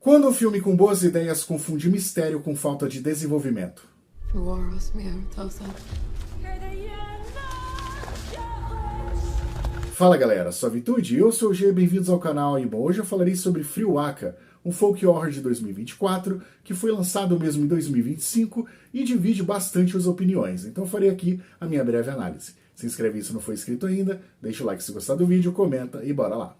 Quando um filme com boas ideias confunde mistério com falta de desenvolvimento. Fala galera, sou a Vitude, eu sou o G, bem-vindos ao canal. E bom, hoje eu falarei sobre Friwaka, um folk horror de 2024, que foi lançado mesmo em 2025 e divide bastante as opiniões. Então eu farei aqui a minha breve análise. Se inscreve se não for inscrito ainda, deixa o like se gostar do vídeo, comenta e bora lá.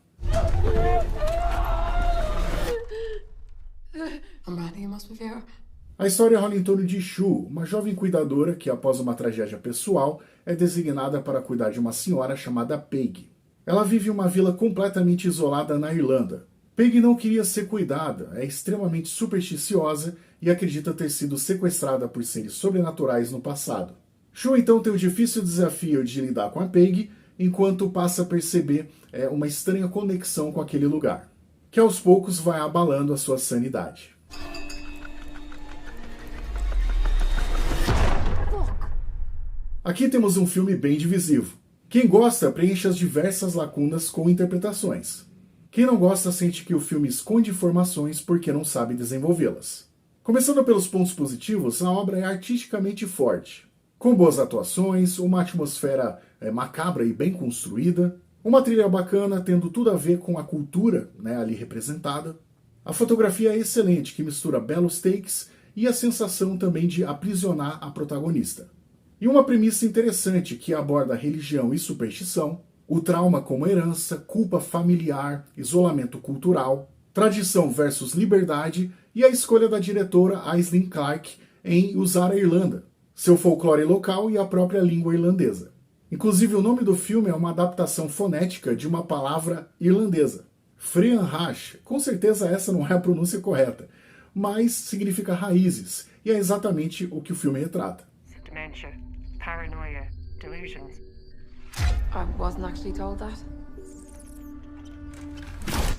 A história rola em torno de Shu, uma jovem cuidadora que, após uma tragédia pessoal, é designada para cuidar de uma senhora chamada Peg. Ela vive em uma vila completamente isolada na Irlanda. Peg não queria ser cuidada, é extremamente supersticiosa e acredita ter sido sequestrada por seres sobrenaturais no passado. Shu então tem o difícil desafio de lidar com a Peg, enquanto passa a perceber uma estranha conexão com aquele lugar, que aos poucos vai abalando a sua sanidade. Aqui temos um filme bem divisivo. Quem gosta preenche as diversas lacunas com interpretações. Quem não gosta sente que o filme esconde informações porque não sabe desenvolvê-las. Começando pelos pontos positivos, a obra é artisticamente forte, com boas atuações, uma atmosfera macabra e bem construída, uma trilha bacana tendo tudo a ver com a cultura ali representada. A fotografia é excelente, que mistura belos takes e a sensação também de aprisionar a protagonista. E uma premissa interessante que aborda religião e superstição, o trauma como herança, culpa familiar, isolamento cultural, tradição versus liberdade e a escolha da diretora Aisling Clarke em usar a Irlanda, seu folclore local e a própria língua irlandesa. Inclusive o nome do filme é uma adaptação fonética de uma palavra irlandesa, Freanhash. Com certeza essa não é a pronúncia correta, mas significa raízes, e é exatamente o que o filme retrata. Dementia, paranoia, delusions. I wasn't actually told that.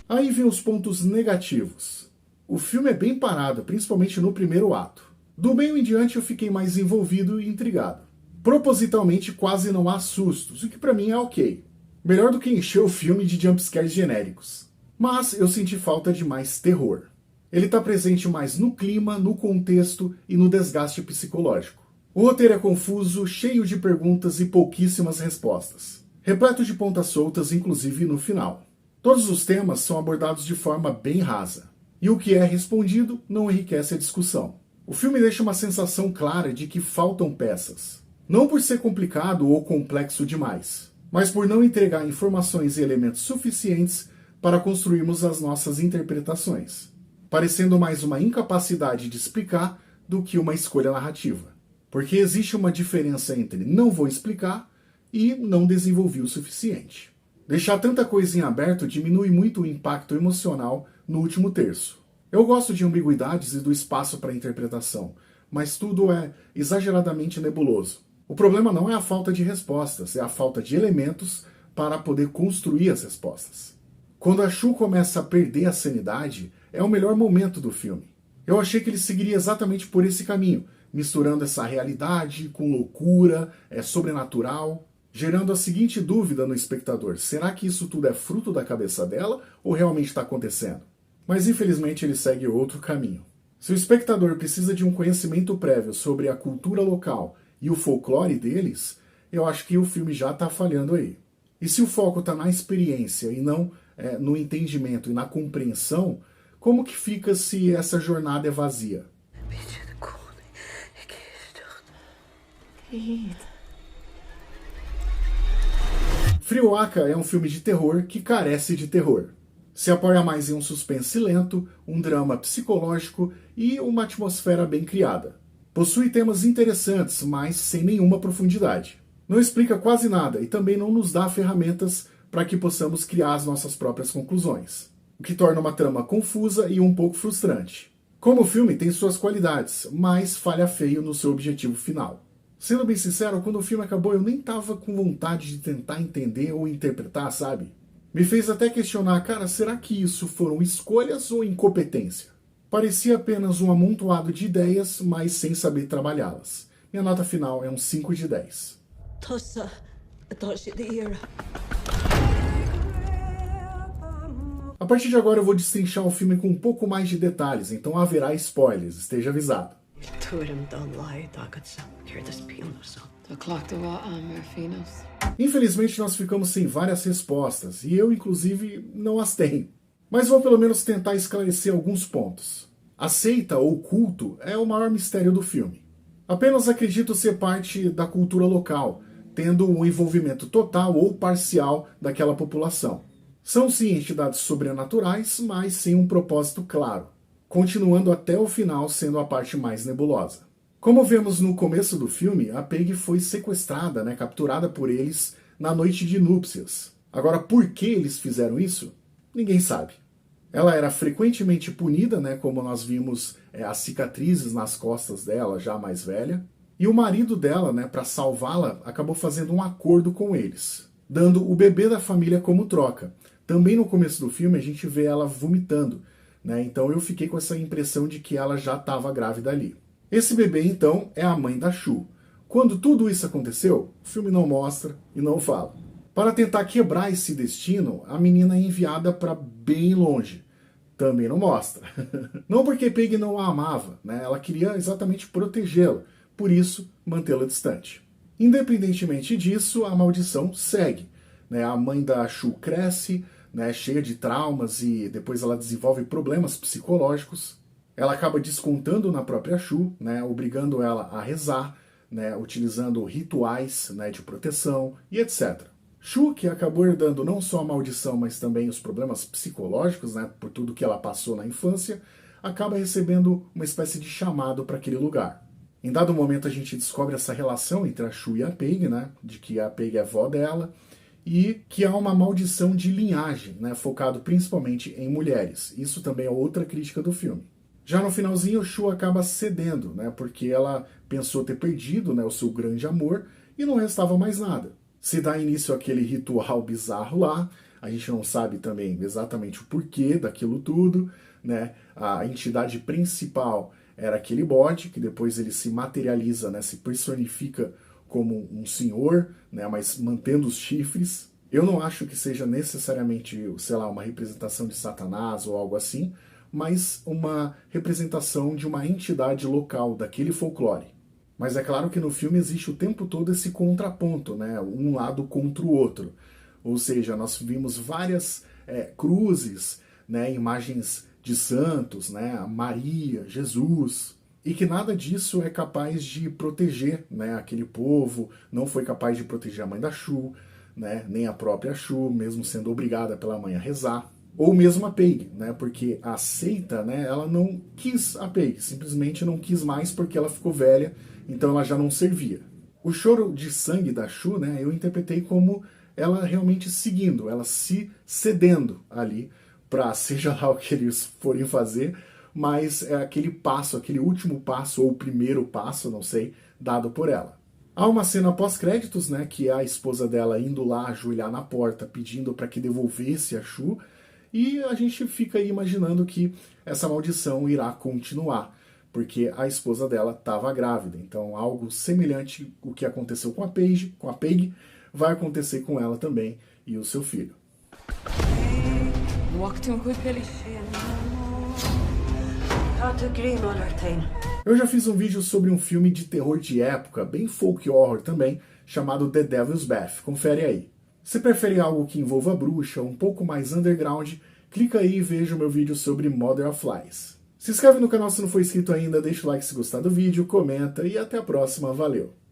Aí vem os pontos negativos. O filme é bem parado, principalmente no primeiro ato. Do meio em diante eu fiquei mais envolvido e intrigado. Propositalmente quase não há sustos, o que pra mim é ok. Melhor do que encher o filme de jumpscares genéricos. Mas eu senti falta de mais terror. Ele está presente mais no clima, no contexto e no desgaste psicológico. O roteiro é confuso, cheio de perguntas e pouquíssimas respostas. Repleto de pontas soltas, inclusive no final. Todos os temas são abordados de forma bem rasa. E o que é respondido não enriquece a discussão. O filme deixa uma sensação clara de que faltam peças. Não por ser complicado ou complexo demais, mas por não entregar informações e elementos suficientes para construirmos as nossas interpretações, parecendo mais uma incapacidade de explicar do que uma escolha narrativa. Porque existe uma diferença entre não vou explicar e não desenvolvi o suficiente. Deixar tanta coisa em aberto diminui muito o impacto emocional no último terço. Eu gosto de ambiguidades e do espaço para interpretação, mas tudo é exageradamente nebuloso. O problema não é a falta de respostas, é a falta de elementos para poder construir as respostas. Quando a Shu começa a perder a sanidade, é o melhor momento do filme. Eu achei que ele seguiria exatamente por esse caminho, misturando essa realidade com loucura, sobrenatural, gerando a seguinte dúvida no espectador: será que isso tudo é fruto da cabeça dela ou realmente está acontecendo? Mas infelizmente ele segue outro caminho. Se o espectador precisa de um conhecimento prévio sobre a cultura local e o folclore deles, eu acho que o filme já está falhando aí. E se o foco está na experiência e não no entendimento e na compreensão, como que fica se essa jornada é vazia? Friwaka é um filme de terror que carece de terror. Se apoia mais em um suspense lento, um drama psicológico e uma atmosfera bem criada. Possui temas interessantes, mas sem nenhuma profundidade. Não explica quase nada e também não nos dá ferramentas para que possamos criar as nossas próprias conclusões, o que torna uma trama confusa e um pouco frustrante. Como o filme tem suas qualidades, mas falha feio no seu objetivo final. Sendo bem sincero, quando o filme acabou eu nem tava com vontade de tentar entender ou interpretar, sabe? Me fez até questionar, cara, será que isso foram escolhas ou incompetência? Parecia apenas um amontoado de ideias, mas sem saber trabalhá-las. Minha nota final é um 5 de 10. A A partir de agora eu vou destrinchar o filme com um pouco mais de detalhes, então haverá spoilers, esteja avisado. Infelizmente nós ficamos sem várias respostas, e eu inclusive não as tenho. Mas vou pelo menos tentar esclarecer alguns pontos. A seita ou culto é o maior mistério do filme. Apenas acredito ser parte da cultura local, tendo um envolvimento total ou parcial daquela população. São sim entidades sobrenaturais, mas sem um propósito claro, continuando até o final sendo a parte mais nebulosa. Como vemos no começo do filme, a Paige foi sequestrada, capturada por eles na noite de núpcias. Agora, por que eles fizeram isso? Ninguém sabe. Ela era frequentemente punida, como nós vimos as cicatrizes nas costas dela, já mais velha. E o marido dela, para salvá-la, acabou fazendo um acordo com eles, dando o bebê da família como troca. Também no começo do filme a gente vê ela vomitando, então eu fiquei com essa impressão de que ela já estava grávida ali. Esse bebê, então, é a mãe da Shu. Quando tudo isso aconteceu, o filme não mostra e não fala. Para tentar quebrar esse destino, a menina é enviada para bem longe. Também não mostra. Não porque Paige não a amava, ela queria exatamente protegê-la, por isso mantê-la distante. Independentemente disso, a maldição segue. A mãe da Shu cresce, cheia de traumas e depois ela desenvolve problemas psicológicos. Ela acaba descontando na própria Shu, obrigando ela a rezar, utilizando rituais de proteção e etc. Shu, que acabou herdando não só a maldição, mas também os problemas psicológicos, por tudo que ela passou na infância, acaba recebendo uma espécie de chamado para aquele lugar. Em dado momento a gente descobre essa relação entre a Shu e a Paige, de que a Paige é avó dela, e que há uma maldição de linhagem, focado principalmente em mulheres. Isso também é outra crítica do filme. Já no finalzinho, Shu acaba cedendo, porque ela pensou ter perdido o seu grande amor e não restava mais nada. Se dá início àquele ritual bizarro lá, a gente não sabe também exatamente o porquê daquilo tudo, A entidade principal era aquele bode, que depois ele se materializa, se personifica como um senhor, mas mantendo os chifres. Eu não acho que seja necessariamente, uma representação de Satanás ou algo assim, mas uma representação de uma entidade local, daquele folclore. Mas é claro que no filme existe o tempo todo esse contraponto, um lado contra o outro. Ou seja, nós vimos várias cruzes, imagens de santos, Maria, Jesus, e que nada disso é capaz de proteger aquele povo, não foi capaz de proteger a mãe da Shu, nem a própria Shu, mesmo sendo obrigada pela mãe a rezar. Ou mesmo a Paige, porque a seita, ela não quis a Paige, simplesmente não quis mais porque ela ficou velha, então ela já não servia. O choro de sangue da Shu, eu interpretei como ela realmente seguindo, ela se cedendo ali, para seja lá o que eles forem fazer, mas é aquele passo, aquele último passo, ou o primeiro passo, não sei, dado por ela. Há uma cena pós-créditos, que é a esposa dela indo lá ajoelhar na porta, pedindo para que devolvesse a Shu, e a gente fica aí imaginando que essa maldição irá continuar, porque a esposa dela estava grávida. Então algo semelhante ao que aconteceu com a Paige, vai acontecer com ela também e o seu filho. Eu já fiz um vídeo sobre um filme de terror de época, bem folk horror também, chamado The Devil's Bath. Confere aí. Se prefere algo que envolva bruxa, um pouco mais underground, clica aí e veja o meu vídeo sobre Mother of Lies. Se inscreve no canal se não for inscrito ainda, deixa o like se gostar do vídeo, comenta e até a próxima, valeu!